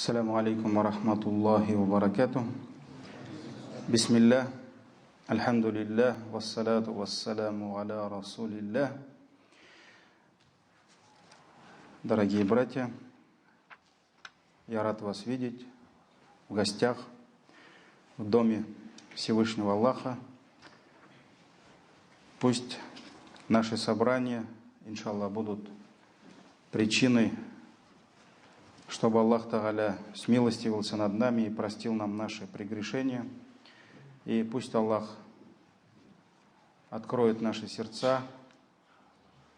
Ассаламу алейкум ва рахматуллахи ва баракатух. Бисмиллах, альхамдулиллах, вассалату вассаламу аля расулиллах. Дорогие братья, я рад вас видеть в гостях в доме Всевышнего Аллаха. Пусть наши собрания, иншаллах, будут причиной, чтобы Аллах Тааля смилостивился над нами и простил нам наши прегрешения. И пусть Аллах откроет наши сердца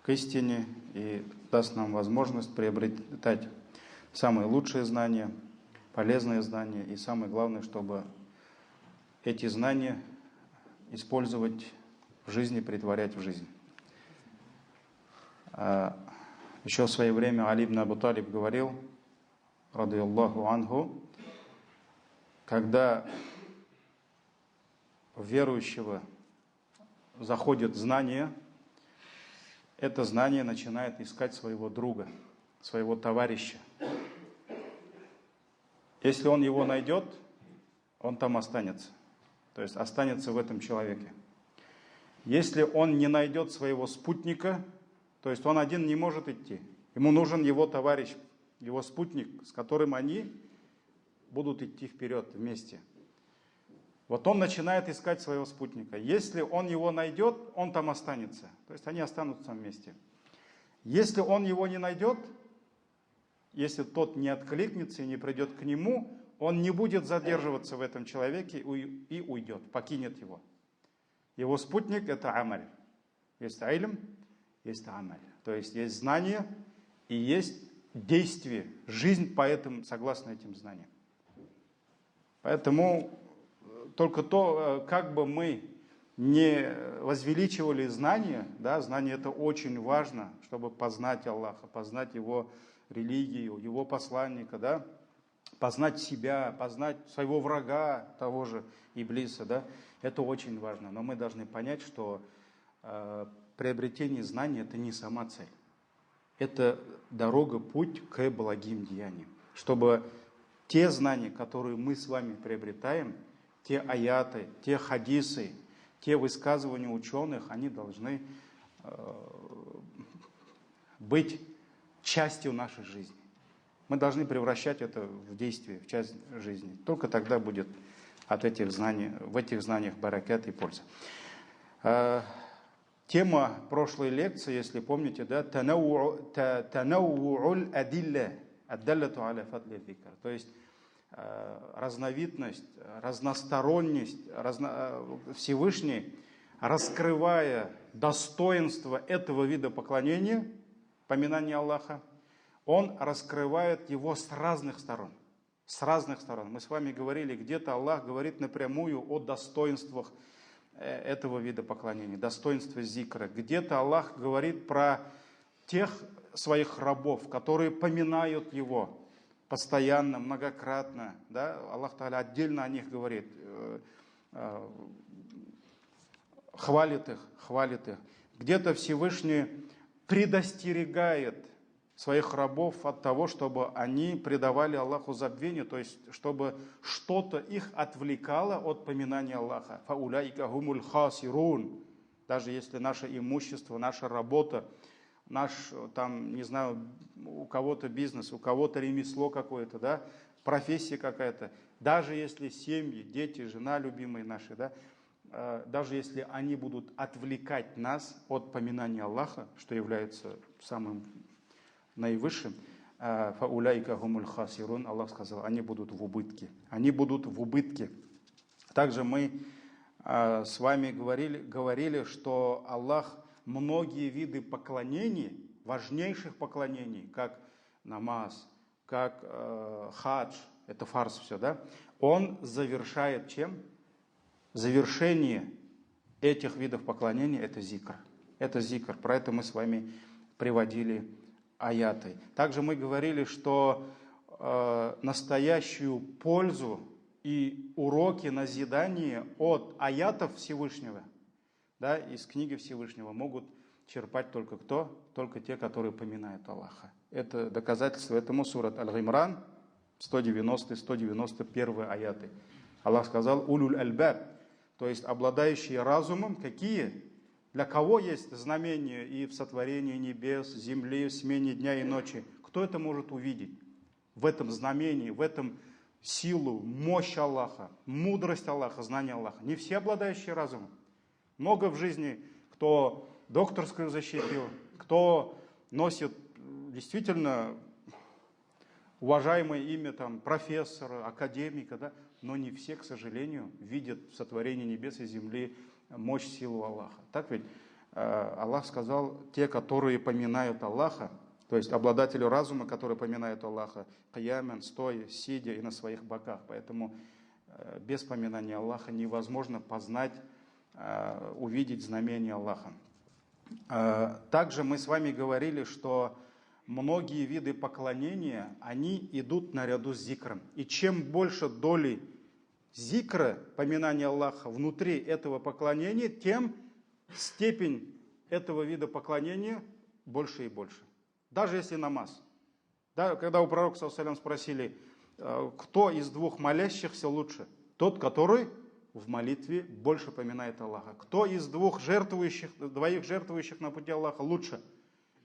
к истине и даст нам возможность приобретать самые лучшие знания, полезные знания. И самое главное, чтобы эти знания использовать в жизни, претворять в жизнь. Еще в свое время Али ибн Абу Талиб говорил, радийаллаху анху, когда в верующего заходит знание, это знание начинает искать своего друга, своего товарища. Если он его найдет, он там останется. То есть останется в этом человеке. Если он не найдет своего спутника, то есть он один не может идти. Ему нужен его товарищ, его спутник, с которым они будут идти вперед вместе. Вот он начинает искать своего спутника. Если он его найдет, он там останется. То есть они останутся вместе. Если он его не найдет, если тот не откликнется и не придет к нему, он не будет задерживаться в этом человеке и уйдет, покинет его. Его спутник — это амаль. Есть айлм, есть амаль. То есть есть знание и есть действие, жизнь согласно этим знаниям. Поэтому только то, как бы мы не возвеличивали знания, да, знание это очень важно, чтобы познать Аллаха, познать Его религию, Его посланника, да, познать себя, познать своего врага, того же Иблиса, да, это очень важно. Но мы должны понять, что приобретение знаний это не сама цель. Это дорога, путь к благим деяниям. Чтобы те знания, которые мы с вами приобретаем, те аяты, те хадисы, те высказывания ученых, они должны быть частью нашей жизни. Мы должны превращать это в действие, в часть жизни. Только тогда будет от этих знаний, в этих знаниях баракат и польза. Тема прошлой лекции, если помните, да, танау'уль адилля, аддаллату аля фадли зикр. То есть разновидность, разносторонность, Всевышний, раскрывая достоинство этого вида поклонения, поминания Аллаха, Он раскрывает его с разных сторон. С разных сторон. Мы с вами говорили, где-то Аллах говорит напрямую о достоинствах этого вида поклонения, достоинства зикра. Где-то Аллах говорит про тех своих рабов, которые поминают Его постоянно, многократно. Да? Аллах Тааля отдельно о них говорит, хвалит их. Где-то Всевышний предостерегает своих рабов от того, чтобы они предавали Аллаху забвению, то есть чтобы что-то их отвлекало от поминания Аллаха. Фауляйка гумуль хасирун. Даже если наше имущество, наша работа, наш, там, не знаю, у кого-то бизнес, у кого-то ремесло какое-то, да, профессия какая-то, даже если семьи, дети, жена любимые наши, да, даже если они будут отвлекать нас от поминания Аллаха, что является самым наивысшим, фауляйка гумуль хасирун, Аллах сказал, они будут в убытке. Они будут в убытке. Также мы с вами говорили, что Аллах многие виды поклонений, важнейших поклонений, как намаз, как хадж, это фарз все, да, Он завершает чем? Завершение этих видов поклонений это зикр. Это зикр. Про это мы с вами приводили аяты. Также мы говорили, что настоящую пользу и уроки назидания от аятов Всевышнего, да, из книги Всевышнего могут черпать только кто? Только те, которые поминают Аллаха. Это доказательство этому сурат Аль-Гимран, 190 и 191 аяты. Аллах сказал «Улюль альбаб», то есть обладающие разумом, какие? Для кого есть знамения и в сотворении небес, земли, в смене дня и ночи? Кто это может увидеть? В этом знамении, в этом силу, мощь Аллаха, мудрость Аллаха, знание Аллаха. Не все обладающие разумом. Много в жизни, кто докторскую защитил, кто носит действительно уважаемое имя там, профессора, академика, да? Но не все, к сожалению, видят в сотворении небес и земли мощь, силу Аллаха. Так ведь Аллах сказал, те, которые поминают Аллаха, то есть обладатели разума, которые поминают Аллаха, киямен, стоя, сидя и на своих боках. Поэтому без поминания Аллаха невозможно познать, увидеть знамения Аллаха. Также мы с вами говорили, что многие виды поклонения, они идут наряду с зикром. И чем больше доли зикра, поминания Аллаха внутри этого поклонения, тем степень этого вида поклонения больше и больше. Даже если намаз. Да, когда у пророка ﷺ спросили, кто из двух молящихся лучше? Тот, который в молитве больше поминает Аллаха. Кто из двоих жертвующих на пути Аллаха лучше?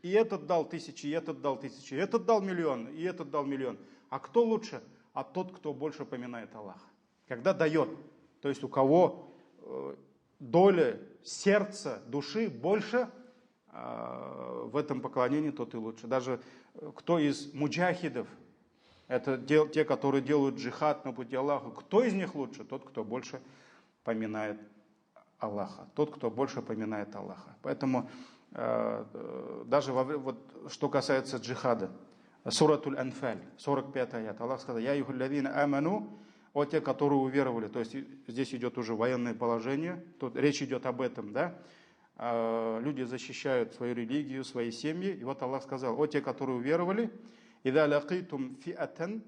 И этот дал 1000, и этот дал 1000, и этот дал миллион, и этот дал миллион. А кто лучше? А тот, кто больше поминает Аллаха. Когда дает, то есть у кого доля сердца, души больше, в этом поклонении, тот и лучше. Даже кто из муджахидов, это те, которые делают джихад на пути Аллаха, кто из них лучше? Тот, кто больше поминает Аллаха. Тот, кто больше поминает Аллаха. Поэтому даже что касается джихада, суратуль Анфаль, 45 аят, Аллах сказал, «Я юхуллавина аману», о те, которые уверовали. То есть здесь идет уже военное положение, тут речь идет об этом, да? Люди защищают свою религию, свои семьи. И вот Аллах сказал, о те, которые уверовали, «Ида лакитум фиатан»,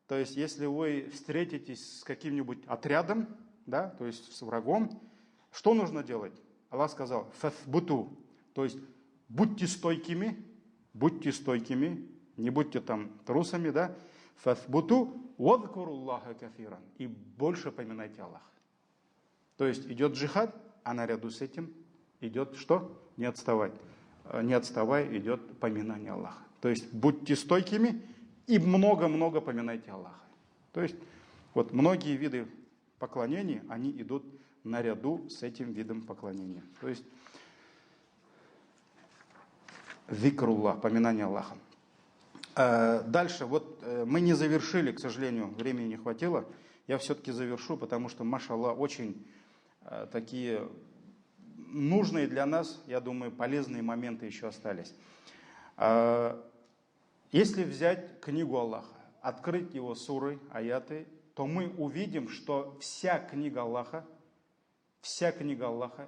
то есть если вы встретитесь с каким-нибудь отрядом, да, то есть с врагом, что нужно делать? Аллах сказал, «Фаthбуту», то есть будьте стойкими, не будьте там трусами, да, «Фаthбуту вадхкуруллаха кафиран», и больше поминайте Аллаха. То есть идет джихад, а наряду с этим идет что? Не отставать. Не отставая, идет поминание Аллаха. То есть будьте стойкими и много-много поминайте Аллаха. То есть вот многие виды поклонений, они идут наряду с этим видом поклонения. То есть зикруллах, поминание Аллаха. Дальше, вот мы не завершили, к сожалению, времени не хватило. Я все-таки завершу, потому что, машаллах, очень такие нужные для нас, я думаю, полезные моменты еще остались. Если взять книгу Аллаха, открыть его суры, аяты, то мы увидим, что вся книга Аллаха,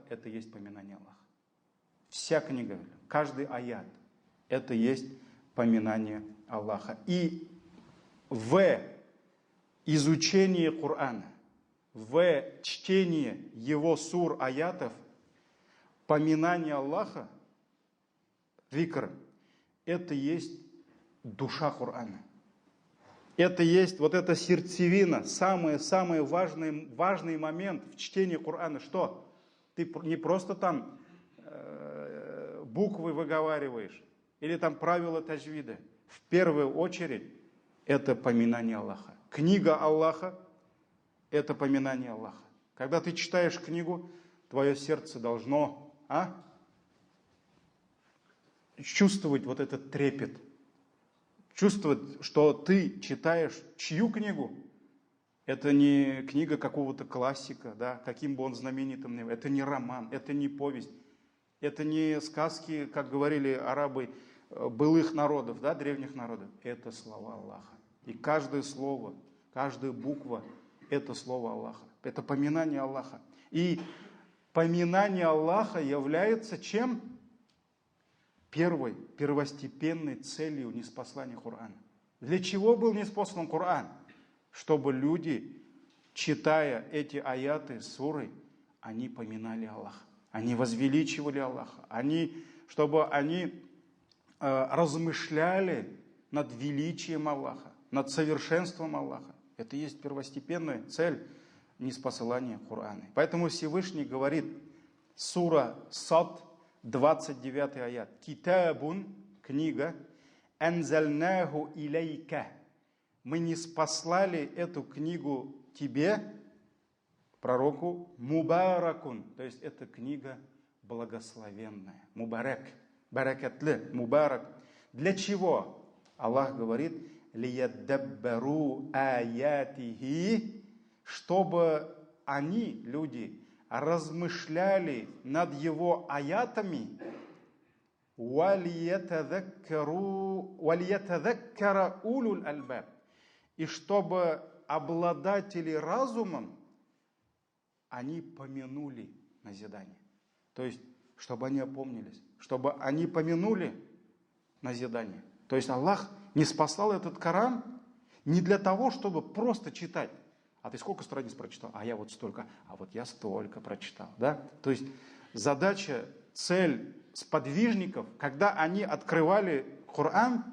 это есть поминание Аллаха. Вся книга, каждый аят, это есть поминание Аллаха. И в изучении Корана, в чтении его сур, аятов, поминание Аллаха, зикр, это есть душа Корана. Это есть вот эта сердцевина, самый важный момент в чтении Корана. Что? Ты не просто там буквы выговариваешь, или там правила таджвида. В первую очередь это поминание Аллаха. Книга Аллаха – это поминание Аллаха. Когда ты читаешь книгу, твое сердце должно чувствовать вот этот трепет. Чувствовать, что ты читаешь чью книгу? Это не книга какого-то классика, да, каким бы он знаменитым ни был. Это не роман, это не повесть. Это не сказки, как говорили арабы, былых народов, да, древних народов. Это слова Аллаха. И каждое слово, каждая буква – это слово Аллаха. Это поминание Аллаха. И поминание Аллаха является чем? Первостепенной целью ниспослания Корана. Для чего был ниспослан Коран? Чтобы люди, читая эти аяты, суры, они поминали Аллаха. Они возвеличивали Аллаха. Чтобы они размышляли над величием Аллаха, над совершенством Аллаха. Это и есть первостепенная цель ниспосылания Корана. Поэтому Всевышний говорит, сура Сад, 29 аят. Китабун, книга, анзальнаху илейка. Мы ниспослали эту книгу тебе, пророку, мубаракун. То есть это книга благословенная. Мубарак. Баракатлы. Мубарак. Для чего? Аллах говорит, лияддаббару аятихи, чтобы они, люди, размышляли над его аятами, валиятадаккара улуль альбаб, и чтобы обладатели разумом, они помянули назидание. То есть, чтобы они опомнились, чтобы они помянули назидание. То есть Аллах не спасал этот Коран не для того, чтобы просто читать. А ты сколько страниц прочитал? А я вот столько. А вот я столько прочитал. Да? То есть задача, цель сподвижников, когда они открывали Коран,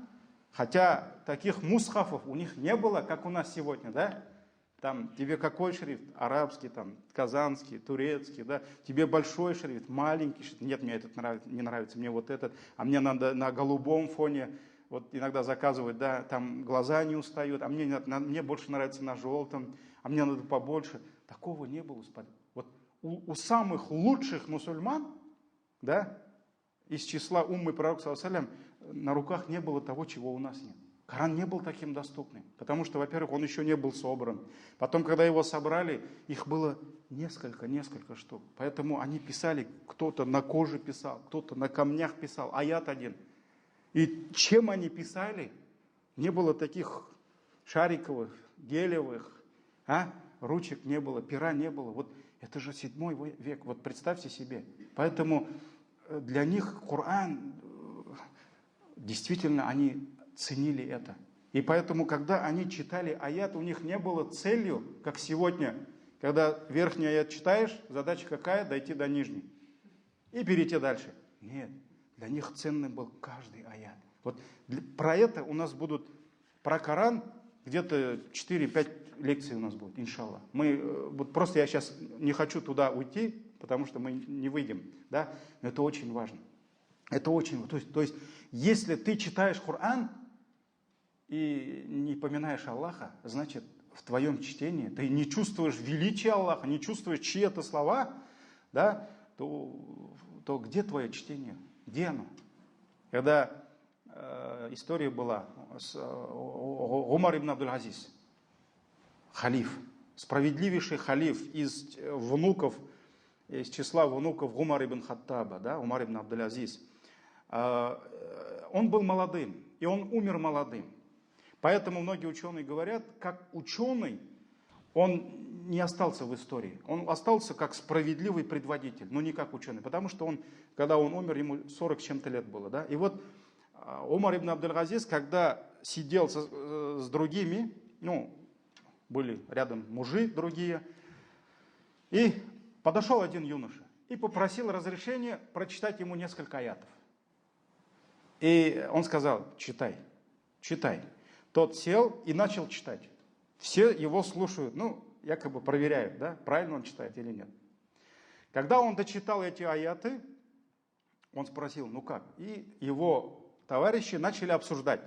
хотя таких мусхафов у них не было, как у нас сегодня, да? Там тебе какой шрифт? Арабский, там, казанский, турецкий, да? Тебе большой шрифт, маленький шрифт. Нет, мне этот не нравится, мне вот этот. А мне надо на голубом фоне. Вот иногда заказывают, да, там глаза не устают, а мне больше нравится на желтом, а мне надо побольше. Такого не было. Вот у самых лучших мусульман, да, из числа уммы пророка, саллаллаху алейхи ва саллям, на руках не было того, чего у нас нет. Коран не был таким доступным, потому что, во-первых, он еще не был собран. Потом, когда его собрали, их было несколько штук. Поэтому они писали, кто-то на коже писал, кто-то на камнях писал, аят один. И чем они писали? Не было таких шариковых, гелевых, ручек не было, пера не было. Вот это же 7 век, вот представьте себе. Поэтому для них Коран, действительно, они ценили это. И поэтому, когда они читали аят, у них не было целью, как сегодня, когда верхний аят читаешь, задача какая? Дойти до нижней. И перейти дальше. Нет. Для них ценным был каждый аят. Вот про это у нас будут, про Коран, где-то 4-5 лекций у нас будет, иншаллах. Просто я сейчас не хочу туда уйти, потому что мы не выйдем. Да? Но это очень важно. Это очень важно. То есть, если ты читаешь Коран и не поминаешь Аллаха, значит, в твоем чтении ты не чувствуешь величия Аллаха, не чувствуешь чьи-то слова, да, то где твое чтение? Где оно? Когда история была с Умар ибн Абдуль-Азиз, халиф, справедливейший халиф из числа внуков Умар ибн Хаттаба, да, Умар ибн Абдуль-Азиз. Он был молодым, и он умер молодым. Поэтому многие ученые говорят, как ученый, он не остался в истории. Он остался как справедливый предводитель, но не как ученый. Потому что когда он умер, ему 40 с чем-то лет было. Да? И вот Умар ибн Абдуль-Азиз, когда сидел с другими, были рядом мужи другие, и подошел один юноша и попросил разрешения прочитать ему несколько аятов. И он сказал, читай. Тот сел и начал читать. Все его слушают, якобы проверяют, да, правильно он читает или нет. Когда он дочитал эти аяты, он спросил, как? И его товарищи начали обсуждать.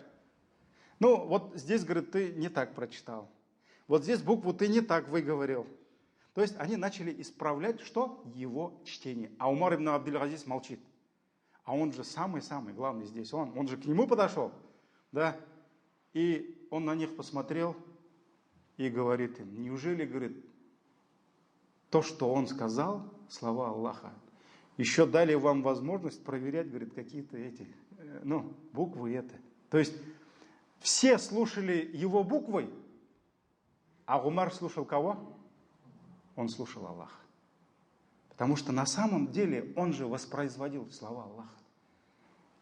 Вот здесь, говорит, ты не так прочитал. Вот здесь букву ты не так выговорил. То есть они начали исправлять, что? Его чтение. А Умар ибн Абдуль-Азиз молчит. А он же самый-самый главный здесь. Он же к нему подошел. Да? И он на них посмотрел и говорит им, неужели, говорит, то, что он сказал, слова Аллаха, еще дали вам возможность проверять, говорит, какие-то эти, буквы это. То есть все слушали его буквой, а Умар слушал кого? Он слушал Аллаха. Потому что на самом деле он же воспроизводил слова Аллаха.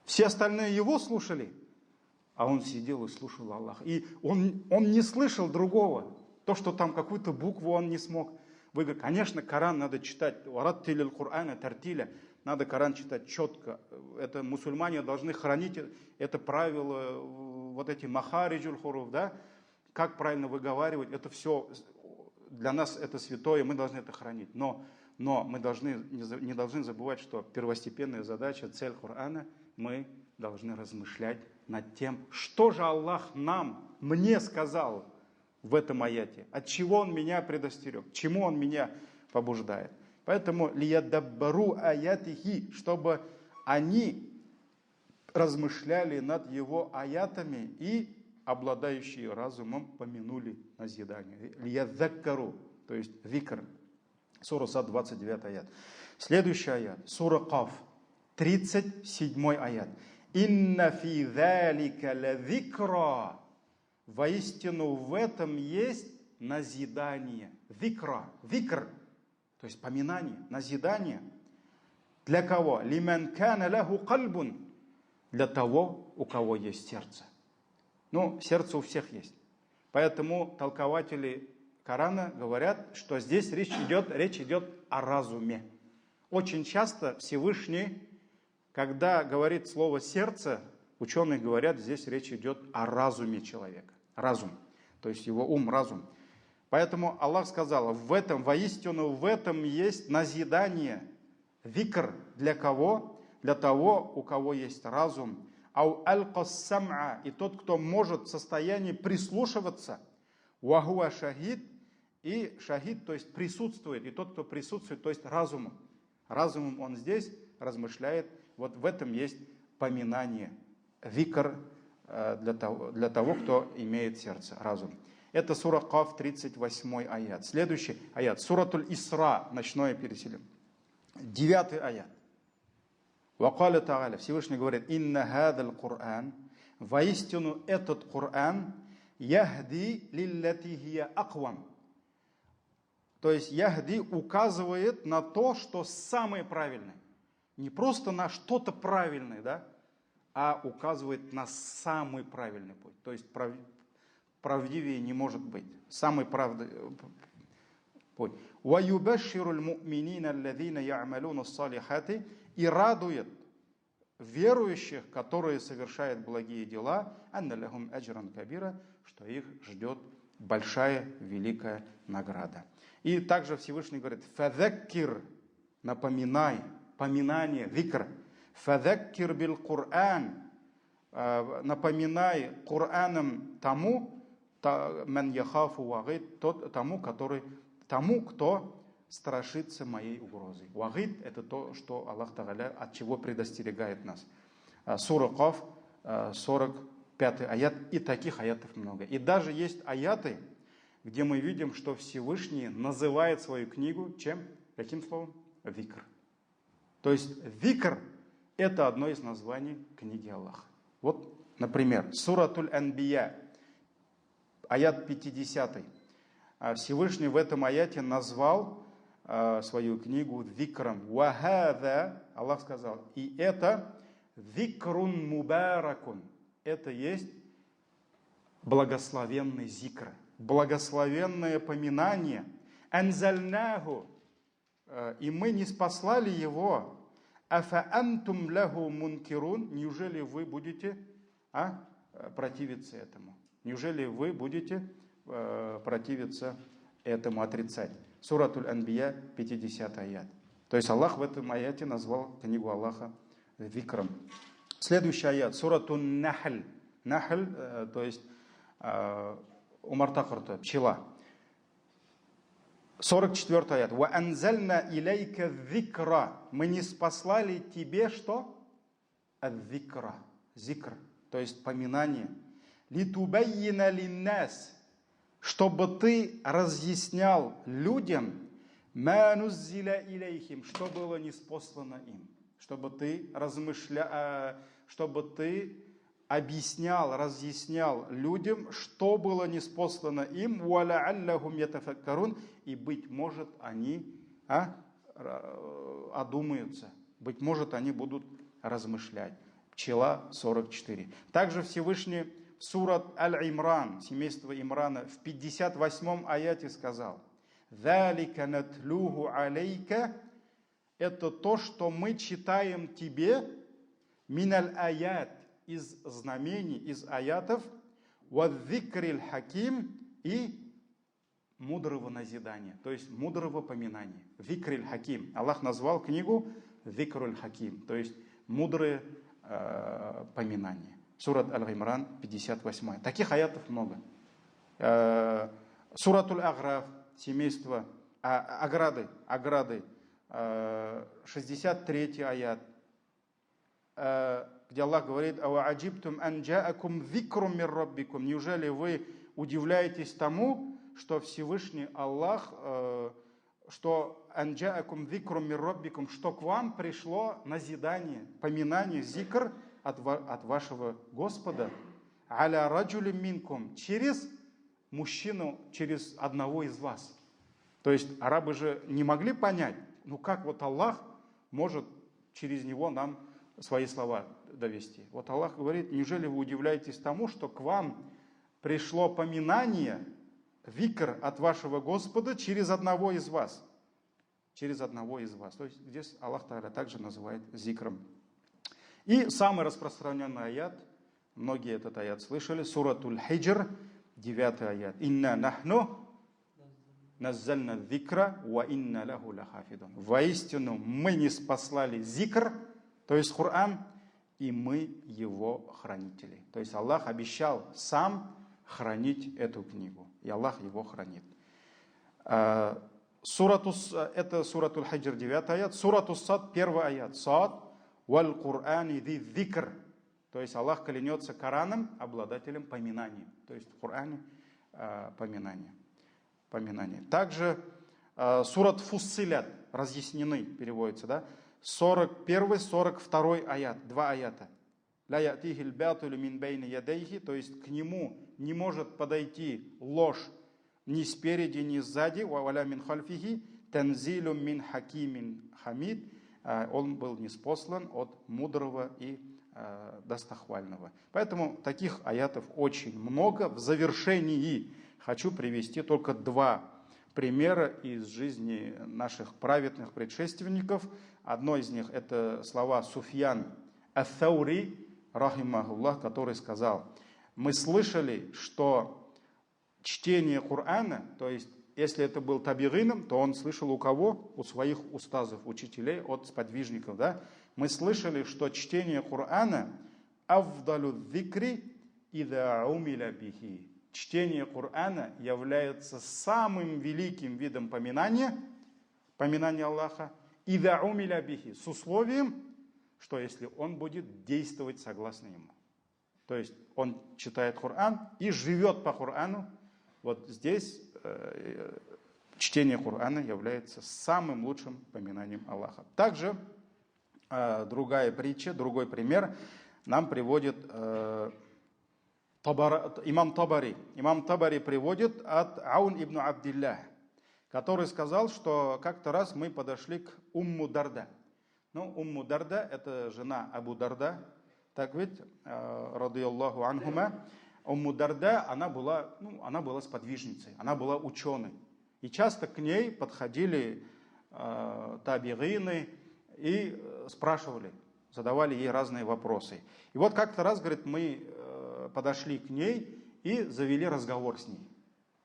Все остальные его слушали, а он сидел и слушал Аллаха. И он не слышал другого. То, что там какую-то букву он не смог выговорить. Конечно, Коран надо читать. Вараттилил Кур'ана тартиля. Надо Коран читать четко. Это мусульмане должны хранить это правило, вот эти махариджуль хуруф, да? как правильно выговаривать, это все для нас это святое, мы должны это хранить. Но мы не должны забывать, что первостепенная задача, цель Корана, мы должны размышлять над тем, что же Аллах мне сказал в этом аяте, от чего Он меня предостерег, чему Он меня побуждает. Поэтому лиядаббару аятихи, чтобы они размышляли над Его аятами и обладающие разумом помянули назидание. Лиядзаккару, то есть викр. Сура Сад, 29 аят. Следующий аят. Сура Каф, 37 аят. «Инна фи залика ла викра». Воистину в этом есть назидание. Викра. Викр. То есть поминание, назидание. Для кого? «Лиман кана лаху кальбун». Для того, у кого есть сердце. Ну, сердце у всех есть. Поэтому толкователи Корана говорят, что здесь речь идет о разуме. Очень часто Всевышний, когда говорит слово «сердце», ученые говорят, здесь речь идет о разуме человека. Разум, то есть его ум, разум. Поэтому Аллах сказал, воистину в этом есть назидание, викр. Для кого? Для того, у кого есть разум. Ау аль-кассам'a, и тот, кто может в состоянии прислушиваться, вахуа шахид, и шахид, то есть присутствует, и тот, кто присутствует, то есть разумом. Разумом он здесь размышляет, вот в этом есть поминание, викр для того, кто имеет сердце, разум. Это сура Каф, 38 аят. Следующий аят, суратуль Исра, ночное переселение. 9 аят. Вакаля Тааля, Всевышний говорит, инна хадал Кур'ан, воистину этот Кур'ан, яхди лиллати хия аквам. То есть яхди указывает на то, что самое правильное. Не просто на что-то правильное, да, а указывает на самый правильный путь. То есть правдивее не может быть. Самый правдивый путь. Ваюбашшируль му'минина аллазина я'малуна ас-салихати, и радует верующих, которые совершают благие дела, анна лахум аджран кабира, что их ждет большая, великая награда. И также Всевышний говорит, фадаккир, напоминай, поминание, викр, фадаккир бил Кур'ан, напоминай Кур'аном тому, ман яхафу вагид, тому, кто страшится моей угрозы. Вагид — это то, что Аллах Тааля от чего предостерегает нас. Сура Каф, 45 аят, и таких аятов много. И даже есть аяты, где мы видим, что Всевышний называет свою книгу чем? Каким словом? Викр. То есть викр — это одно из названий книги Аллаха. Вот, например, суратуль Анбия, аят 50. Всевышний в этом аяте назвал свою книгу викром. Вахада, Аллах сказал, и это викрун мубаракун. Это есть благословенный зикр, благословенное поминание. Анзальнаху, и мы не спаслали его. Афа антум лаху мункирун, неужели вы будете противиться этому? Неужели вы будете противиться этому, отрицать? Суратуль Анбия, 50 аят. То есть Аллах в этом аяте назвал книгу Аллаха викром. Следующий аят, суратун Нахль. Нахль, то есть умартакр, пчела. 44 аят. Ва анзальна илейка викра. Мы не спаслали тебе что? Ад-викра. Зикр. То есть поминание. Литубайина линнас. Чтобы ты разъяснял людям, ма нуззиля илейхим, что было ниспослано им. Чтобы ты чтобы ты объяснял, разъяснял людям, что было ниспослано им, вала'аллахум ятафаккарун, и, быть может, они одумаются, быть может, они будут размышлять. Пчела, 44. Также Всевышний в сурат Аль-Имран, семейство Имрана, в 58 аяте сказал, «Залика натлуху алейка» — это то, что мы читаем тебе, миналь аят, из знамений, из аятов, «Вадзикрил хаким» и мудрого назидания, то есть мудрого поминания. «Зикрил хаким». Аллах назвал книгу «Зикруль хаким», то есть мудрые поминания. Сурат Аль-Имран, 58. Таких аятов много. Суратуль Аграф, семейство, ограды, 63 аят, где Аллах говорит: «Ауаджибтум ан джаакум зикрум мир раббикум». Неужели вы удивляетесь тому, что Всевышний Аллах, что ан джаакум зикрум мир раббикум, что к вам пришло назидание, поминание, зикр от вашего Господа, аля раджулим минкум, через мужчину, через одного из вас. То есть арабы же не могли понять, ну как вот Аллах может через него нам свои слова довести. Вот Аллах говорит: неужели вы удивляетесь тому, что к вам пришло поминание, викр от вашего Господа через одного из вас. Через одного из вас. То есть здесь Аллах Тааля также называет зикром. И самый распространенный аят, многие этот аят слышали, суратуль Хиджр, 9 аят. «Инна нахну наззальна зикра ва инна лаху лахафидун». Воистину мы ниспослали зикр, то есть Коран, и мы его хранители. То есть Аллах обещал сам хранить эту книгу. И Аллах его хранит. Это суратуль Хиджр, 9 аят. Суратус Сад, 1 аят. Сад валь Кур'ани ди зикр. То есть Аллах клянется Кораном, обладателем поминания. То есть в Коране поминание. Также сурат Фуссилят, разъяснены, переводится, да? 41-42 аят, 2 аята. «Ля ятихил бятулю мин бейни ядейхи», то есть к нему не может подойти ложь ни спереди, ни сзади, «Валя мин хальфихи, танзилю мин хакимин хамид», он был ниспослан от мудрого и достохвального. Поэтому таких аятов очень много. В завершении хочу привести только 2 примера из жизни наших праведных предшественников. Одно из них — это слова Суфьян ат-Таури, рахимахуллах, который сказал: мы слышали, что чтение Корана, то есть если это был табигином, то он слышал у кого? У своих устазов, учителей, от сподвижников. Да? Мы слышали, что чтение Корана афдалу дзикри ида умиля бихи. Чтение Корана является самым великим видом поминания Аллаха, ида умиля бихи, с условием, что если он будет действовать согласно ему. То есть он читает Коран и живет по Корану. Вот здесь чтение Корана является самым лучшим поминанием Аллаха. Также другая притча, другой пример нам приводит имам Табари. Имам Табари приводит от Аун ибн Абдиллах, который сказал, что как-то раз мы подошли к Умму Дарда. Ну, Умму Дарда — это жена Абу Дарда, так ведь, радийаллаху анхума. Умму Дарда, она была сподвижницей, она была ученой. И часто к ней подходили табигины и спрашивали, задавали ей разные вопросы. И вот как-то раз, говорит, мы подошли к ней и завели разговор с ней.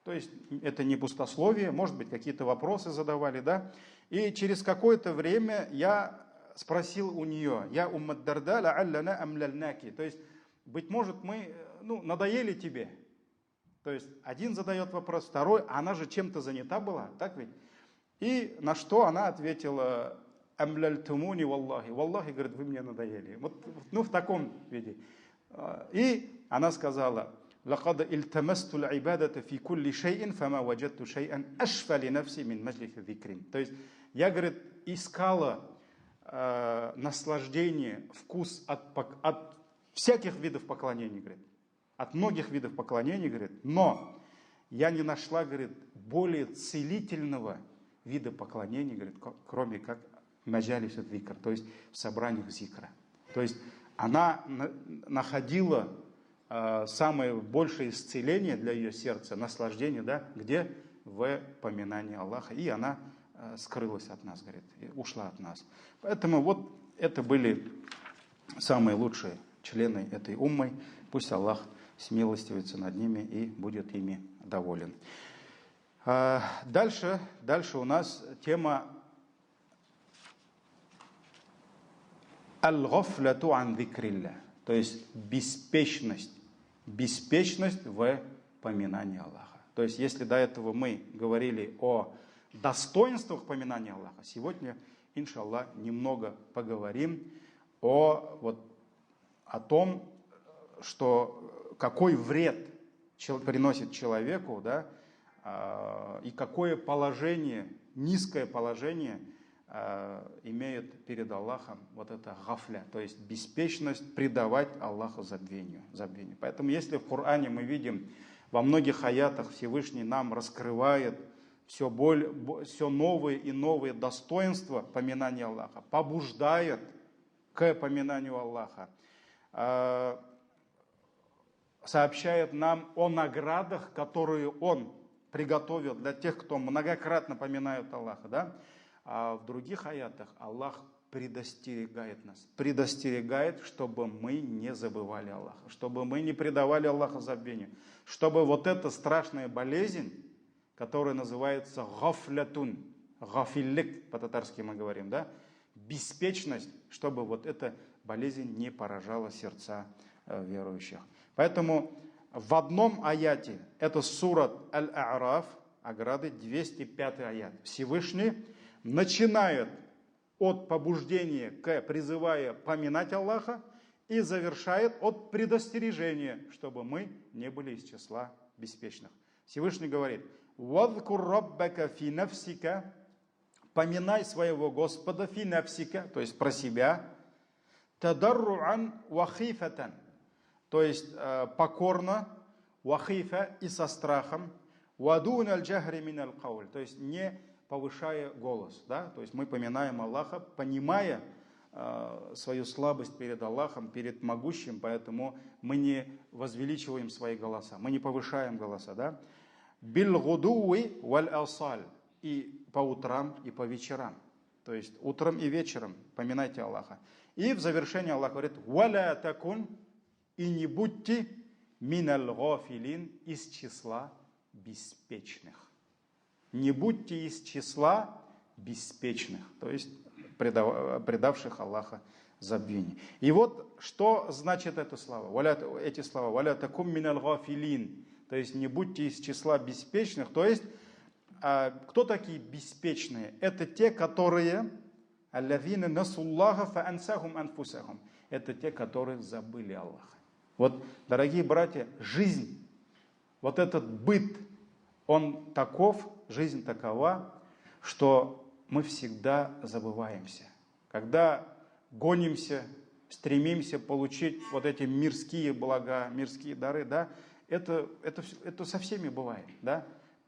То есть это не пустословие, может быть, какие-то вопросы задавали, да. И через какое-то время я спросил у нее: «Я Умма Дарда ла'аллана амляльнаки». То есть, быть может, мы надоели тебе. То есть один задает вопрос, второй, а она же чем-то занята была, так ведь? И на что она ответила: «Амляльтумуни валлахи». Валлахи, говорит, вы мне надоели. Вот, в таком виде. И она сказала: «Лакад ильтамасту аль-ибадата фи кулли шай'ин, фама ваджадту шай'ан ашфа ли нафси мин маджлиси зикрин». То есть я, говорит, искала наслаждение, вкус от всяких видов поклонений, говорит, от многих видов поклонений, говорит, но я не нашла, говорит, более целительного вида поклонений, говорит, кроме как маджалис зикр, то есть в собраниях зикра. То есть она находила самое большее исцеление для ее сердца, наслаждение, да, где? В поминании Аллаха. И она скрылась от нас, говорит, и ушла от нас. Поэтому вот это были самые лучшие члены этой уммы. Пусть Аллах смилостивится над ними и будет ими доволен. Дальше у нас тема аль-гафляту ан зикрилля, то есть беспечность в поминании Аллаха. То есть если до этого мы говорили о достоинствах поминания Аллаха, сегодня, иншаллах, немного поговорим о том, что какой вред приносит человеку, да, и какое положение, низкое положение имеет перед Аллахом вот эта гафля, то есть беспечность предавать Аллаху забвению. Поэтому если в Коране мы видим, во многих аятах Всевышний нам раскрывает все новые и новые достоинства поминания Аллаха, побуждает к поминанию Аллаха, сообщает нам о наградах, которые Он приготовил для тех, кто многократно поминает Аллаха, да? А в других аятах Аллах предостерегает, чтобы мы не забывали Аллаха, чтобы мы не предавали Аллаха забвению, чтобы вот эта страшная болезнь, которая называется гафлятун, гафиллик, по-татарски мы говорим, да? Беспечность, чтобы вот эта болезнь не поражала сердца верующих. Поэтому в одном аяте, это сурат Аль-А'раф, ограды, 205 аят, Всевышний начинает от побуждения призывая поминать Аллаха и завершает от предостережения, чтобы мы не были из числа беспечных. Всевышний говорит: «Вадкур раббака фи нафсика», поминай своего Господа фи нафсика, то есть про себя, тадарруан ва хифатан, то есть покорно, вахифа и со страхом, вадун аль-джахри мин аль-кауль, то есть не повышая голос, да, то есть мы поминаем Аллаха, понимая свою слабость перед Аллахом, перед могущим, поэтому мы не возвеличиваем свои голоса, мы не повышаем голоса, да. Бил-гудуи валь-асаль, и по утрам, и по вечерам, то есть утром и вечером поминайте Аллаха. И в завершении Аллах говорит: «Валя такун», и не будьте миналь гафилин, из числа беспечных. Не будьте из числа беспечных, то есть предавших Аллаха забвению. И вот что значит эти слова. «Валя такум миналь гафилин», то есть не будьте из числа беспечных. То есть кто такие беспечные? Это те, которые аллазина насуллаха фа ансахум анфусахум. Это те, которые забыли Аллаха. Вот, дорогие братья, жизнь, вот этот быт, он таков, жизнь такова, что мы всегда забываемся. Когда гонимся, стремимся получить вот эти мирские блага, мирские дары, да, это со всеми бывает, да.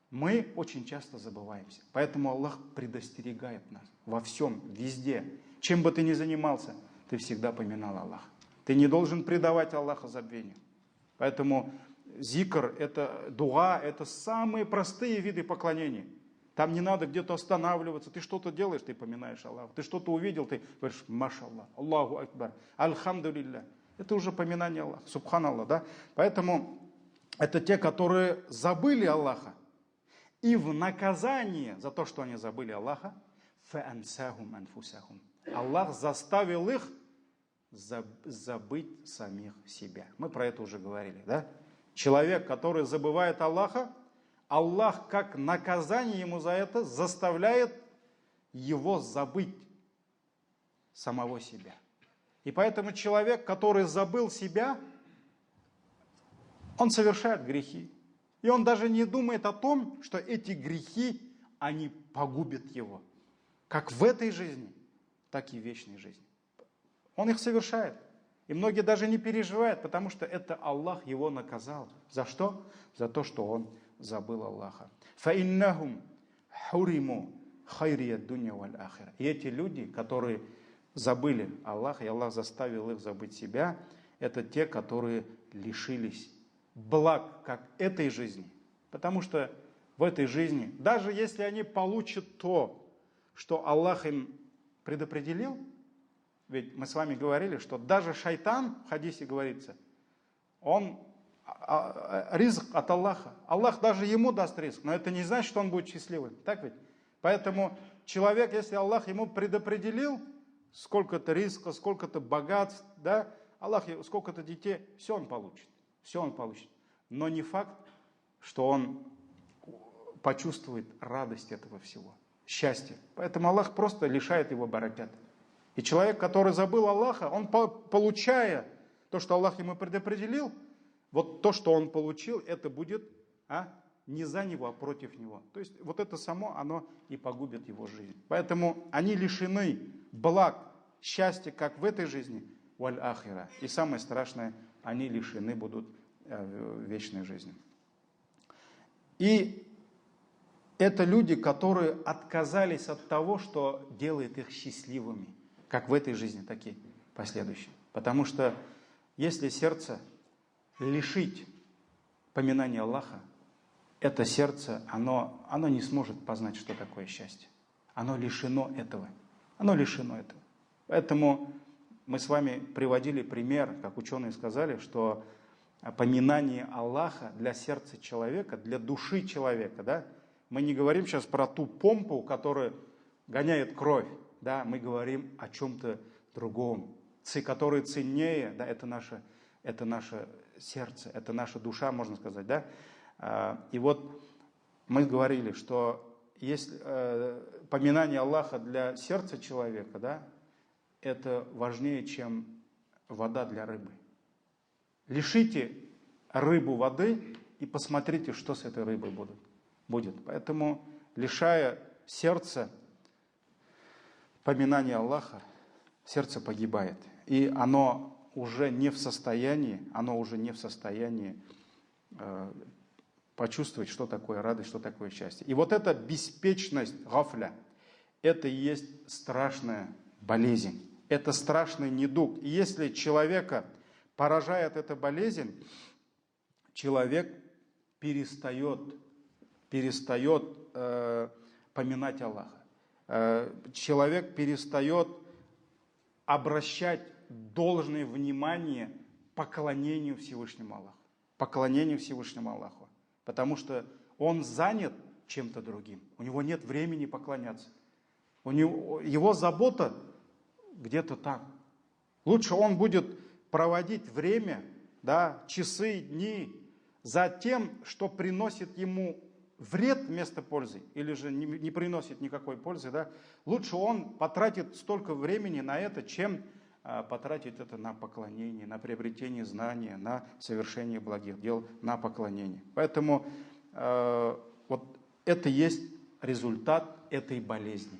Мы очень часто забываемся. Поэтому Аллах предостерегает нас во всем, везде. Чем бы ты ни занимался, ты всегда поминал Аллаха. Ты не должен предавать Аллаха забвению. Поэтому зикр, это дуа, это самые простые виды поклонения. Там не надо где-то останавливаться. Ты что-то делаешь, ты поминаешь Аллаха. Ты что-то увидел, ты говоришь: машаллах, Аллаху акбар, альхамдулилля. Это уже поминание Аллаха, субханаллах, да? Поэтому это те, которые забыли Аллаха. И в наказание за то, что они забыли Аллаха, фаансахум анфусахум, Аллах заставил их забыть самих себя. Мы про это уже говорили, да? Человек, который забывает Аллаха, Аллах как наказание ему за это заставляет его забыть самого себя. И поэтому человек, который забыл себя, он совершает грехи. И он даже не думает о том, что эти грехи, они погубят его. Как в этой жизни, так и в вечной жизни. Он их совершает. И многие даже не переживают, потому что это Аллах его наказал. За что? За то, что он забыл Аллаха. فَإِنَّهُمْ حُرِمُوا خَيْرِيَ الدُّنْيَا وَالْآخِرَةِ. И эти люди, которые забыли Аллаха, и Аллах заставил их забыть себя, это те, которые лишились благ как этой жизни. Потому что в этой жизни, даже если они получат то, что Аллах им предопределил, ведь мы с вами говорили, что даже шайтан, в хадисе говорится, он ризк от Аллаха. Аллах даже ему даст ризк, но это не значит, что он будет счастливым. Так ведь? Поэтому человек, если Аллах ему предопределил сколько-то риска, сколько-то богатств, да, Аллах, сколько-то детей, все он получит. Все он получит. Но не факт, что он почувствует радость этого всего, счастье. Поэтому Аллах просто лишает его баракат. И человек, который забыл Аллаха, он, получая то, что Аллах ему предопределил, вот то, что он получил, это будет не за него, а против него. То есть вот это само, оно и погубит его жизнь. Поэтому они лишены благ, счастья, как в этой жизни, валь ахира. И самое страшное, они лишены будут вечной жизни. И это люди, которые отказались от того, что делает их счастливыми, как в этой жизни, так и последующей. Потому что если сердце лишить поминания Аллаха, это сердце, оно не сможет познать, что такое счастье. Оно лишено этого. Оно лишено этого. Поэтому мы с вами приводили пример, как ученые сказали, что поминание Аллаха для сердца человека, для души человека, да, мы не говорим сейчас про ту помпу, которая гоняет кровь, да, мы говорим о чем-то другом, который ценнее, да, это наше сердце, это наша душа, можно сказать, да. И вот мы говорили, что если поминание Аллаха для сердца человека, да, это важнее, чем вода для рыбы. Лишите рыбу воды и посмотрите, что с этой рыбой будет. Поэтому, лишая сердца поминания Аллаха, сердце погибает. И оно уже не в состоянии почувствовать, что такое радость, что такое счастье. И вот эта беспечность, гафля, это и есть страшная болезнь. Это страшный недуг. И если человека поражает эта болезнь, человек перестает поминать Аллаха. Человек перестает обращать должное внимание поклонению Всевышнему Аллаху. Поклонению Всевышнему Аллаху. Потому что он занят чем-то другим. У него нет времени поклоняться. Его забота где-то там. Лучше он будет проводить время, да, часы, дни за тем, что приносит ему вред вместо пользы, или же не приносит никакой пользы. Да. Лучше он потратит столько времени на это, чем потратить это на поклонение, на приобретение знания, на совершение благих дел, на поклонение. Поэтому вот это есть результат этой болезни.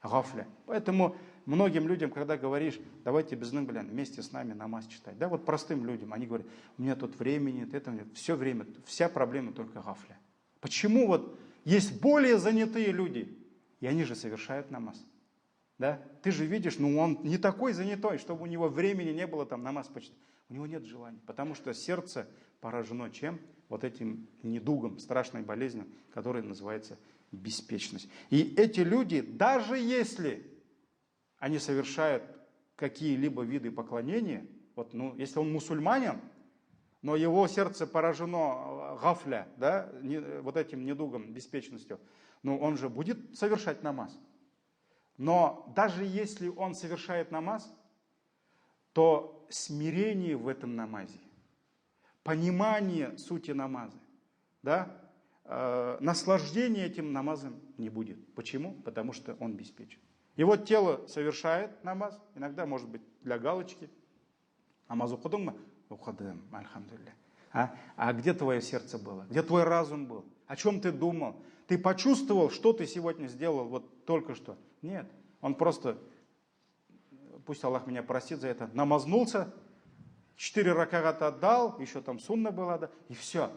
Гафля. Поэтому многим людям, когда говоришь, давайте вместе с нами намаз читать. Да, вот простым людям, они говорят, у меня тут времени нет, этого нет. Все время, вся проблема только гафля. Почему вот есть более занятые люди, и они же совершают намаз? Да? Ты же видишь, он не такой занятой, чтобы у него времени не было там намаз почитать. У него нет желания, потому что сердце поражено чем? Вот этим недугом, страшной болезнью, которая называется беспечность. И эти люди, даже если они совершают какие-либо виды поклонения, вот, если он мусульманин, но его сердце поражено гафля, да, вот этим недугом, беспечностью, он же будет совершать намаз. Но даже если он совершает намаз, то смирение в этом намазе, понимание сути намаза, да, наслаждение этим намазом не будет. Почему? Потому что он беспечен. Его тело совершает намаз, иногда, может быть, для галочки. Намаз укудым мы? Укудым, альхамдулилля. А где твое сердце было? Где твой разум был? О чем ты думал? Ты почувствовал, что ты сегодня сделал вот только что? Нет. Он просто, пусть Аллах меня простит за это, намазнулся, 4 раката отдал, еще там сунна была, да, и все.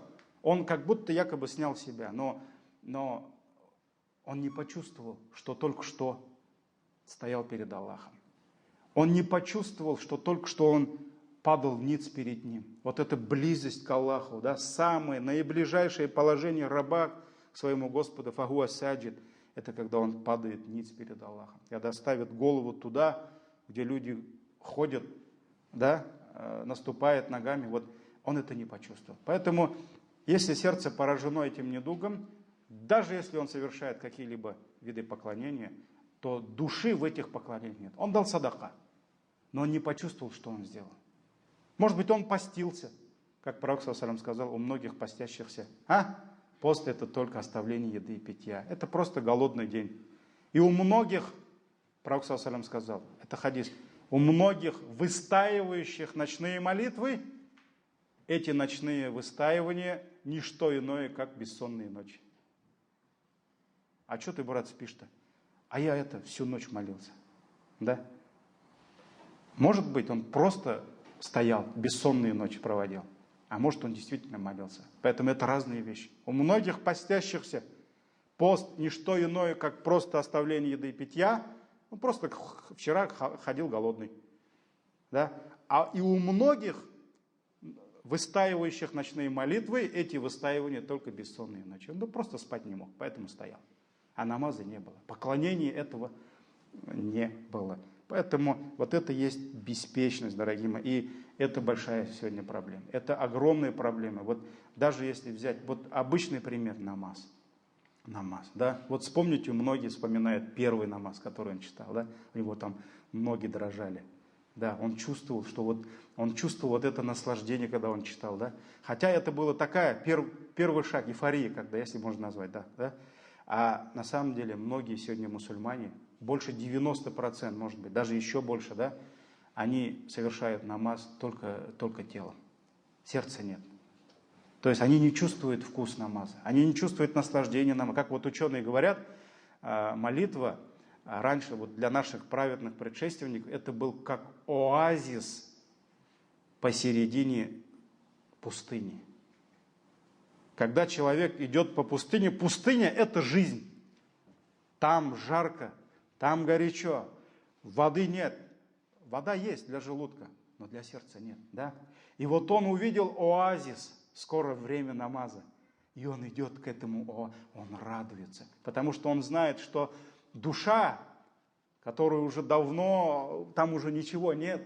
Он как будто якобы снял себя, но он не почувствовал, что только что стоял перед Аллахом. Он не почувствовал, что только что он падал ниц перед ним. Вот эта близость к Аллаху, да, самое наиближайшее положение раба к своему Господу, фагуа саджид, это когда он падает ниц перед Аллахом. Когда ставит голову туда, где люди ходят, да, наступают ногами. Вот он это не почувствовал. Поэтому, если сердце поражено этим недугом, даже если он совершает какие-либо виды поклонения, то души в этих поклонениях нет. Он дал садака, но он не почувствовал, что он сделал. Может быть, он постился, как пророк ﷺ сказал, у многих постящихся. Пост это только оставление еды и питья. Это просто голодный день. И у многих, пророк ﷺ сказал, это хадис, у многих выстаивающих ночные молитвы, эти ночные выстаивания не что иное, как бессонные ночи. А что ты, брат, спишь-то? А я всю ночь молился. Да? Может быть, он просто стоял, бессонные ночи проводил. А может, он действительно молился. Поэтому это разные вещи. У многих постящихся пост не что иное, как просто оставление еды и питья. Он просто вчера ходил голодный. Да? И у многих выстаивающих ночные молитвы, эти выстаивания только бессонные ночи. Он просто спать не мог, поэтому стоял. А намаза не было. Поклонения этого не было. Поэтому вот это есть беспечность, дорогие мои. И это большая сегодня проблема. Это огромная проблема. Вот даже если взять вот обычный пример намаз. Намаз, да. Вот вспомните, многие вспоминают первый намаз, который он читал, да. У него там ноги дрожали. Да, он чувствовал, он чувствовал вот это наслаждение, когда он читал, да. Хотя это было первый шаг эйфории, когда, если можно назвать, да. А на самом деле многие сегодня мусульмане, больше 90%, может быть, даже еще больше, да, они совершают намаз только телом. Сердца нет. То есть они не чувствуют вкус намаза, они не чувствуют наслаждения намаза. Как вот ученые говорят, молитва раньше вот для наших праведных предшественников это был как оазис посередине пустыни. Когда человек идет по пустыне, пустыня – это жизнь. Там жарко, там горячо, воды нет. Вода есть для желудка, но для сердца нет. Да? И вот он увидел оазис, скоро время намаза. И он идет к этому, он радуется. Потому что он знает, что душа, которая уже давно, там уже ничего нет,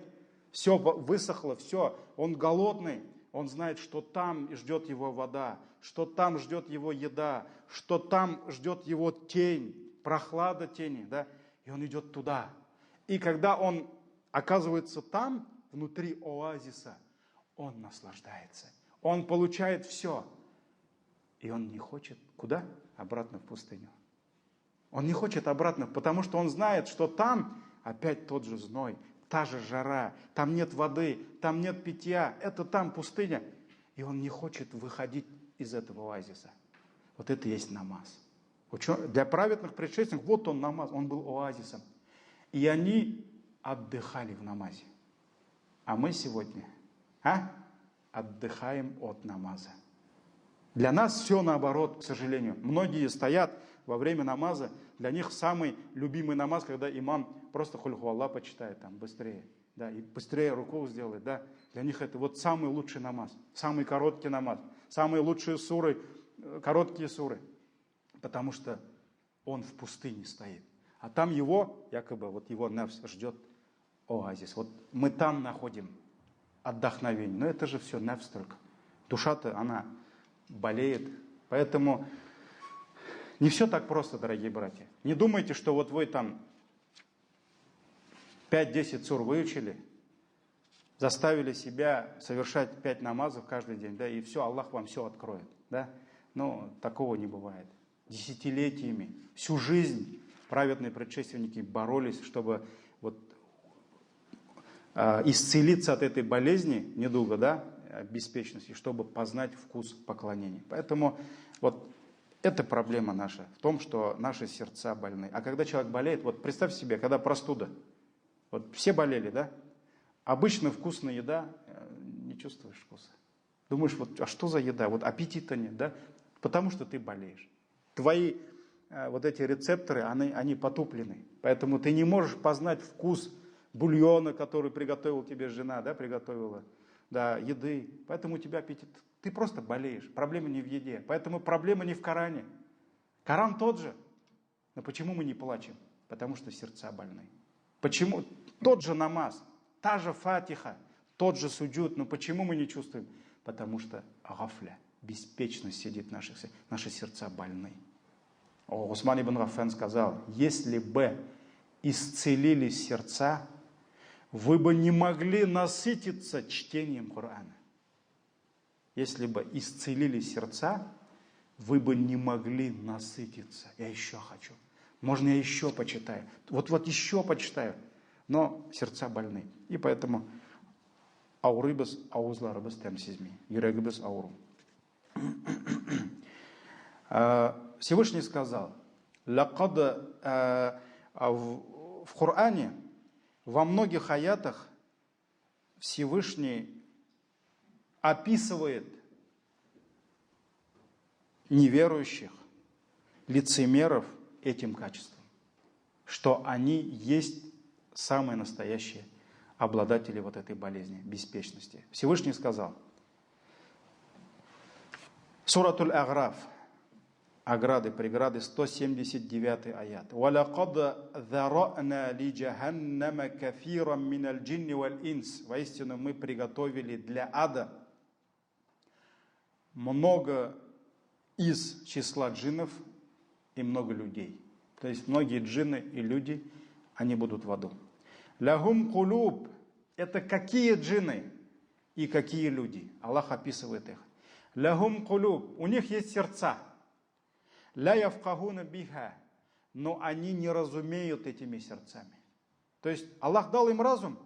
все высохло, все, он голодный. Он знает, что там ждет его вода, что там ждет его еда, что там ждет его тень, прохлада тени, да? И он идет туда. И когда он оказывается там, внутри оазиса, он наслаждается. Он получает все. И он не хочет куда? Обратно в пустыню. Он не хочет обратно, потому что он знает, что там опять тот же зной, та же жара, там нет воды, там нет питья, это там пустыня. И он не хочет выходить из этого оазиса. Вот это и есть намаз. Для праведных предшественников, вот он намаз, он был оазисом. И они отдыхали в намазе. А мы сегодня отдыхаем от намаза. Для нас все наоборот, к сожалению. Многие стоят во время намаза, для них самый любимый намаз, когда имам просто хуль-ху Аллах почитает там быстрее, да, и быстрее руку сделает, да. Для них это вот самый лучший намаз, самый короткий намаз, самые лучшие суры, короткие суры, потому что он в пустыне стоит. А там его, якобы, вот его нафс ждет оазис. Вот мы там находим отдохновение. Но это же все нафс только. Душа-то, она болеет. Поэтому не все так просто, дорогие братья. Не думайте, что вот вы там 5-10 сур выучили, заставили себя совершать 5 намазов каждый день, да, и все, Аллах вам все откроет. Да? Но такого не бывает. Десятилетиями, всю жизнь праведные предшественники боролись, чтобы вот, исцелиться от этой болезни, недуга, да, беспечности, чтобы познать вкус поклонения. Поэтому вот это проблема наша, в том, что наши сердца больны. А когда человек болеет, вот представь себе, когда простуда, вот все болели, да, обычно вкусная еда, не чувствуешь вкуса. Думаешь, вот, а что за еда? Вот аппетита нет, да? Потому что ты болеешь. Твои вот эти рецепторы, они потуплены. Поэтому ты не можешь познать вкус бульона, который приготовила тебе жена, да, приготовила, да, еды. Поэтому у тебя аппетит. Ты просто болеешь. Проблема не в еде. Поэтому проблема не в Коране. Коран тот же. Но почему мы не плачем? Потому что сердца больны. Почему? Тот же намаз, та же фатиха, тот же суджуд. Но почему мы не чувствуем? Потому что гафля, беспечность сидит в наших сердцах, наши сердца больны. Усман ибн Гаффан сказал, если бы исцелились сердца, вы бы не могли насытиться чтением Корана. Если бы исцелились сердца, вы бы не могли насытиться. Я еще хочу. Можно я еще почитаю? Вот еще почитаю. Но сердца больны. И поэтому аурыбыз аузларыбыз тәмсізми. Йөрәгебез ауру. Всевышний сказал, в Коране во многих аятах Всевышний описывает неверующих, лицемеров этим качеством, что они есть самые настоящие обладатели вот этой болезни, беспечности. Всевышний сказал, Суратуль Аграф, ограды, преграды, 179 аят. وَلَقَدْ ذَرَأْنَا لِجَهَنَّمَ كَثِيرًا مِنَ الْجِنِّ وَالْإِنسِ. Воистину мы приготовили для ада много из числа джиннов и много людей. То есть многие джинны и люди, они будут в аду. Лахум кулуб. Это какие джинны и какие люди? Аллах описывает их. Лахум кулуб. У них есть сердца. Ля яфкахуна биха. Но они не разумеют этими сердцами. То есть Аллах дал им разум,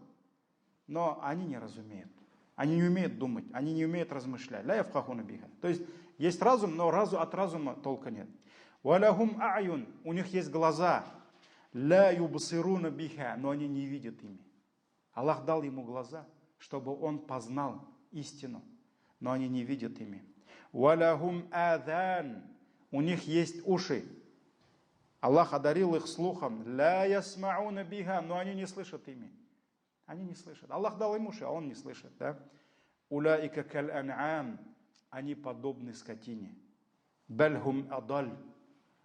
но они не разумеют. Они не умеют думать, они не умеют размышлять. Ля яфкахуна биха. То есть разум, но от разума толка нет. Валахум аюн. У них есть глаза. Ля юбсируна биха. Но они не видят ими. Аллах дал ему глаза, чтобы он познал истину, но они не видят ими. Валахум адан. У них есть уши. Аллах одарил их слухом. Ля ясмауна биха. Но они не слышат ими. Они не слышат. Аллах дал им уши, а он не слышит. Да? Уляика каль ан'ам. Они подобны скотине. Бальхум адаль.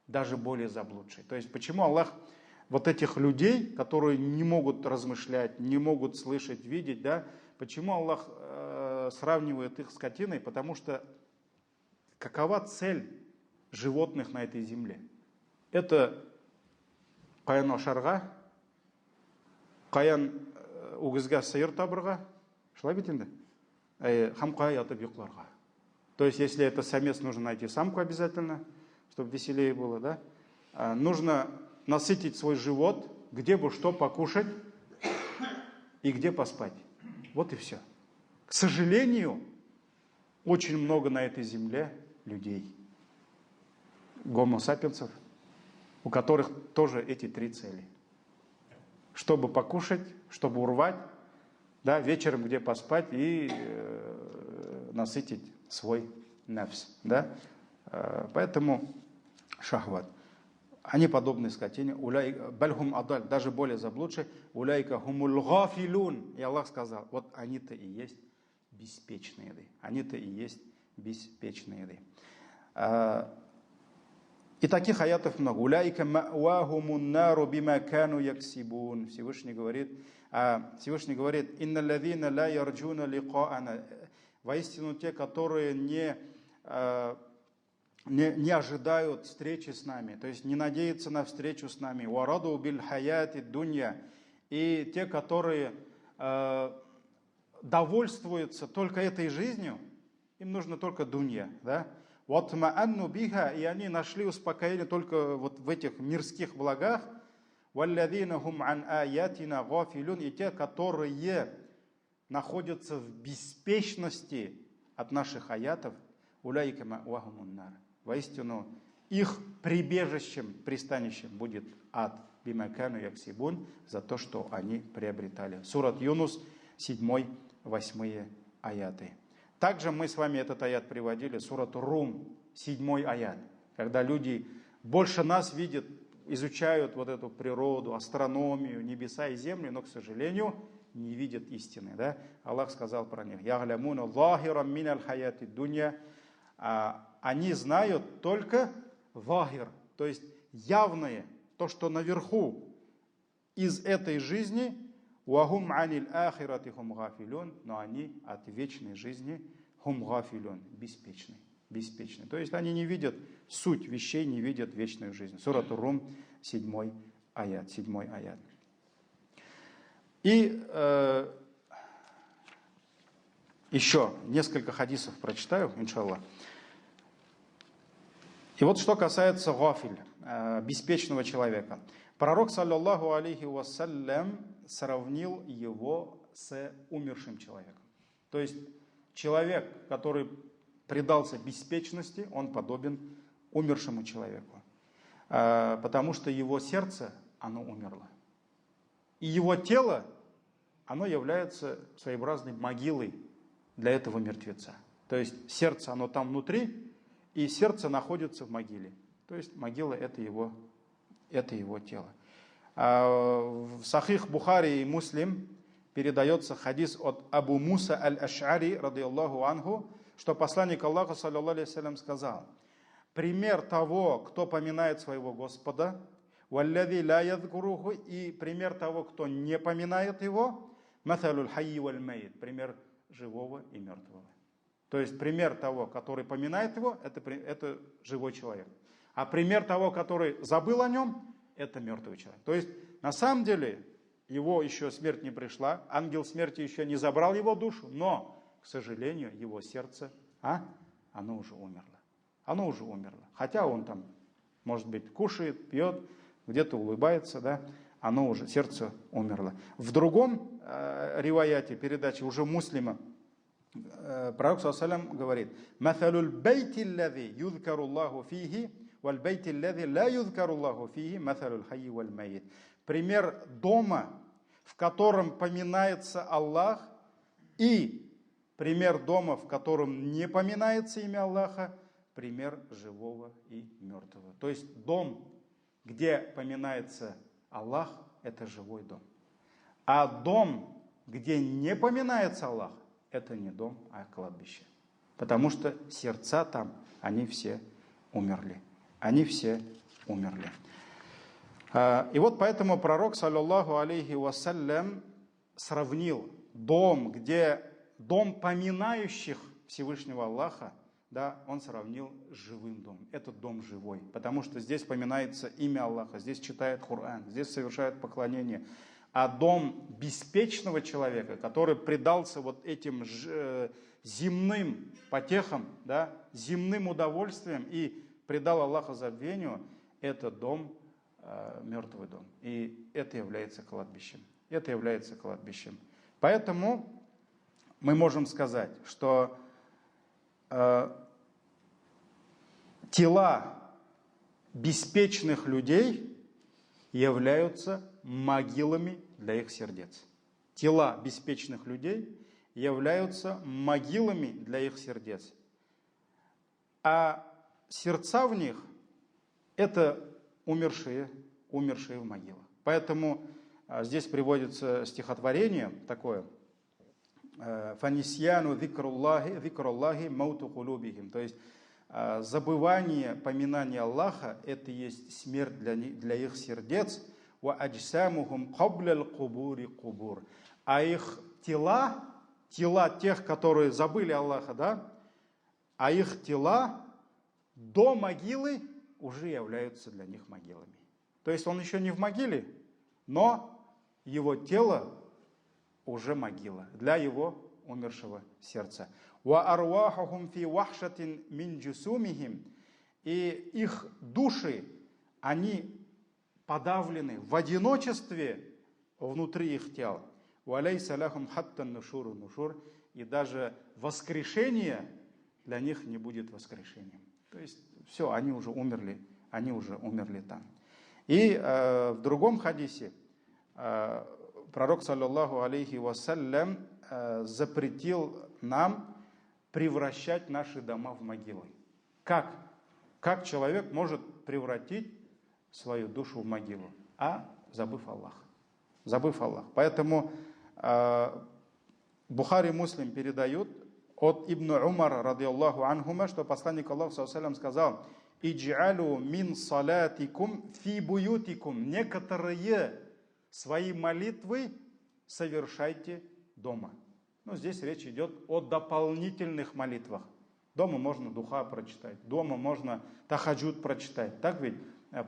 Даже более заблудшие. То есть почему Аллах вот этих людей, которые не могут размышлять, не могут слышать, видеть, да, почему Аллах сравнивает их с скотиной? Потому что какова цель животных на этой земле? Это қаян ашарға, қаян угізға сиыр табырға, шылай бит енді, хамқа ятып ұйқыларға. То есть, если это самец, нужно найти самку обязательно, чтобы веселее было, да? Нужно насытить свой живот, где бы что покушать и где поспать. Вот и все. К сожалению, очень много на этой земле людей, гомо сапиенсов, у которых тоже эти три цели. Чтобы покушать, чтобы урвать, да, вечером где поспать и насытить свой нафс. Да? Поэтому шахват. Они подобны скотине. Бальхум адаль, даже более заблудшие. Уляйка хумул гафилун. И Аллах сказал, вот они-то и есть беспечные. Они-то и есть беспечные. И таких аятов много. Уляйка ма'вахумун нару бима кану яксибун. Всевышний говорит, инна лавина ла ярджуна ликаана. Воистину те, которые не ожидают встречи с нами, то есть не надеются на встречу с нами. Вараду биль хаяти дунья. И те, которые довольствуются только этой жизнью, им нужно только дунья, да? Ватмаанну биха, и они нашли успокоение только вот в этих мирских благах. Валлазина хум ан аятина гафилун. И те, которые находятся в беспечности от наших аятов, уляйка ма'вахумун нар. Воистину, их прибежищем, пристанищем будет ад. Бимакану яксибун, за то, что они приобретали. Сурат Юнус, 7-8 аяты. Также мы с вами этот аят приводили, сурат Рум, 7 аят. Когда люди больше нас видят, изучают вот эту природу, астрономию, небеса и землю, но, к сожалению, не видят истины. Да? Аллах сказал про них: «Яглямуна захирам миналь хаяти дунья». Они знают только захир, то есть явное, то, что наверху из этой жизни, «Вахум аниль ахиратихум гафилюн», но они от вечной жизни хум гафилюн, беспечный. Беспечный. То есть они не видят суть вещей, не видят вечную жизнь. Сурат Ар-Рум, 7 аят. И еще несколько хадисов прочитаю, иншаллах. И вот что касается гафиль, беспечного человека. Пророк, саллаллаху алейхи вассалям, сравнил его с умершим человеком. То есть человек, который предался беспечности, он подобен умершему человеку. Потому что его сердце, оно умерло. И его тело, оно является своеобразной могилой для этого мертвеца. То есть сердце, оно там внутри, и сердце находится в могиле. То есть могила – это его тело. В Сахих Бухари и Муслим передается хадис от Абу Муса аль-Аш'ари, радийаллаху анху, что посланник Аллаха, саллаллаху алейхи вассалям, сказал: пример того, кто поминает своего Господа, валлади ла ядкуруху, и пример того, кто не поминает его, маталюль хайи валь майит, пример живого и мертвого. То есть пример того, который поминает его, это живой человек. А пример того, который забыл о нем, это мертвый человек. То есть на самом деле его еще смерть не пришла, ангел смерти еще не забрал его душу, но, к сожалению, его сердце, оно уже умерло. Оно уже умерло. Хотя он там, может быть, кушает, пьет, где-то улыбается, да, оно уже, сердце умерло. В другом риваяте, передаче уже Муслима, пророк саллаллаху говорит: «Маталюль бейти лави юзкаруллаху фихи, валь бейти лави ла юзкаруллаху фихи, маталюль хайи валь майит». Пример дома, в котором поминается Аллах, и пример дома, в котором не поминается имя Аллаха, пример живого и мертвого. То есть дом, где поминается Аллах, это живой дом. А дом, где не поминается Аллах, это не дом, а кладбище. Потому что сердца там, они все умерли. Они все умерли. И вот поэтому пророк, саллаллаху алейхи вассалям, сравнил дом, дом поминающих Всевышнего Аллаха, да, он сравнил с живым домом. Этот дом живой, потому что здесь поминается имя Аллаха, здесь читает Коран, здесь совершает поклонение. А дом беспечного человека, который предался вот этим земным потехам, да, земным удовольствиям и предал Аллаха забвению, это дом, мертвый дом. И это является кладбищем. Это является кладбищем. Поэтому мы можем сказать, что тела беспечных людей являются могилами для их сердец. Тела беспечных людей являются могилами для их сердец. А сердца в них – это умершие в могилах. Поэтому здесь приводится стихотворение такое: «Фанисьяну викруллахи мауту кулубихим». То есть забывание, поминание Аллаха – это есть смерть для их сердец. «Ва аджсамухум каблял кубури кубур». А их тела тех, которые забыли Аллаха, да, а их тела до могилы уже являются для них могилами. То есть он еще не в могиле, но его тело уже могила для его умершего сердца. «Ва арвахухум фи вахшатин мин джусумихим». И их души, они подавлены в одиночестве внутри их тел. «Ва лейса лахум хаттан нушуру нушур». И даже воскрешение для них не будет воскрешением. То есть все, они уже умерли там. И в другом хадисе пророк, саллаллаху алейхи вассалям, запретил нам превращать наши дома в могилы. Как человек может превратить свою душу в могилу? Забыв Аллах. Поэтому Бухари и Муслим передают от Ибн Умара, радийаллаху анхума, что посланник Аллаха, саллаллаху алейхи ва саллям, сказал: «Идж'алу мин салатикум фи буютикум». Некоторые свои молитвы совершайте дома. Но здесь речь идет о дополнительных молитвах. Дома можно духа прочитать, дома можно тахаджуд прочитать. Так ведь?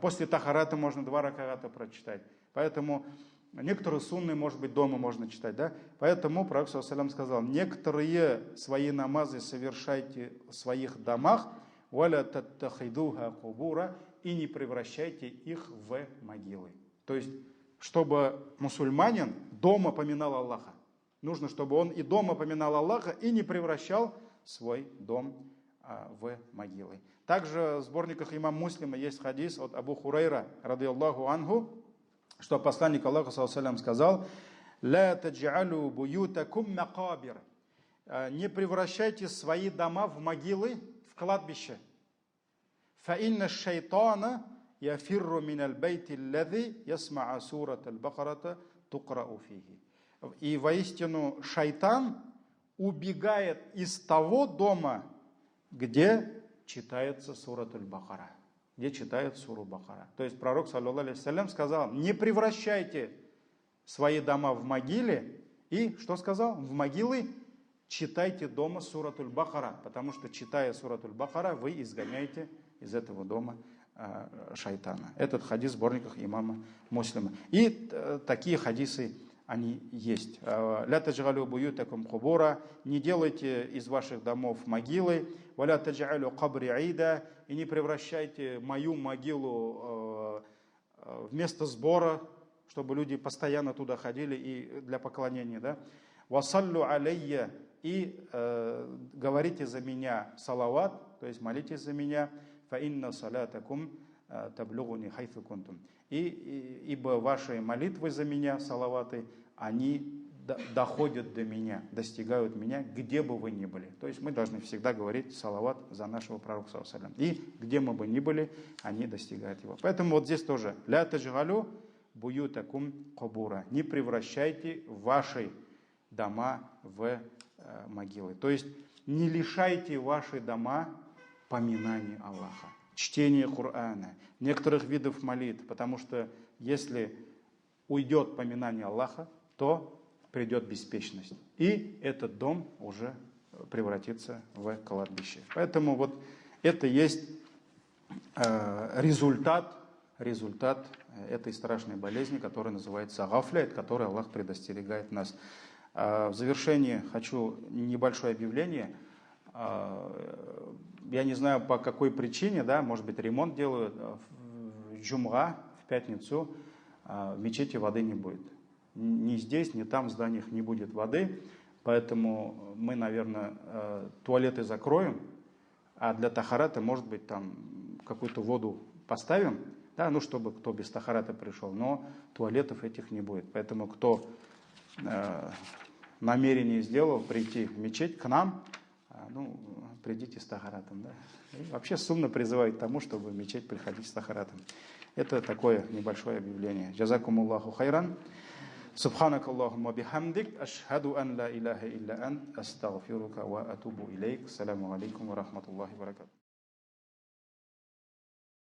После тахарата можно 2 раката прочитать. Поэтому некоторые сунны, может быть, дома можно читать. Да? Поэтому Пророк ﷺ сказал, некоторые свои намазы совершайте в своих домах, «Валя таттахидуха кубура», и не превращайте их в могилы. То есть, чтобы мусульманин дома поминал Аллаха. Нужно, чтобы он и дома поминал Аллаха, и не превращал свой дом в могилы. Также в сборниках имам Муслима есть хадис от Абу Хурайра, ради Аллаху анху, что посланник Аллаха ﷺ сказал, «Ла тадж'алу буютакум макабир». Не превращайте свои дома в могилы, в кладбище. «Фаинна шайтана яфирру миналь бейти аллази ясмаа сурат аль-Бакарата тукрау фихи». И воистину шайтан убегает из того дома, где читается сурат аль-Бакара, где читают суру Бакара. То есть пророк, саллаллаху алейхи вассалям, сказал, не превращайте свои дома в могилы, и, что сказал, в могилы читайте дома сурат аль-Бакара, потому что, читая сурат аль-Бакара, вы изгоняете из этого дома шайтана. Этот хадис в сборниках имама Муслима. И такие хадисы, они есть. «Ля тадж'алю буютакум кубура», не делайте из ваших домов могилы. «Валя тадж'алю кабри ида», и не превращайте мою могилу в место сбора, чтобы люди постоянно туда ходили и для поклонения. Да? «Вассаллю алейя», и говорите за меня салават, то есть молитесь за меня. «Фа инна салатакум таблугуни хайфу кунтум». Ибо ваши молитвы за меня, салаваты, они доходят до меня, достигают меня, где бы вы ни были. То есть мы должны всегда говорить салават за нашего пророка, саллаллаху алейхи вассалям. И где мы бы ни были, они достигают его. Поэтому вот здесь тоже «Ля тадж'алю буютакум кубура». Не превращайте ваши дома в могилы. То есть не лишайте ваши дома поминания Аллаха, чтения Корана, некоторых видов молитв, потому что если уйдет поминание Аллаха, то придет беспечность. И этот дом уже превратится в кладбище. Поэтому вот это есть результат этой страшной болезни, которая называется гафля, от которой Аллах предостерегает нас. В завершение хочу небольшое объявление. Я не знаю, по какой причине, да, может быть, ремонт делают. В джумга, в пятницу, в мечети воды не будет. Ни здесь, ни там в зданиях не будет воды. Поэтому мы, наверное, туалеты закроем. А для тахарата, может быть, там какую-то воду поставим, да, ну, чтобы кто без тахарата пришел. Но туалетов этих не будет. Поэтому кто намерение сделал прийти в мечеть к нам, ну, придите с тахаратом. Да? И вообще сумно призывает к тому, чтобы в мечеть приходить с тахаратом. Это такое небольшое объявление. Джазакумуллаху хайран. Субханак Аллахумма бихамдик. Ашхаду ан ла илляха илля ант. Астагфирука ва атубу илейк. Саламу алейкум ва рахматуллахи ва баракатух.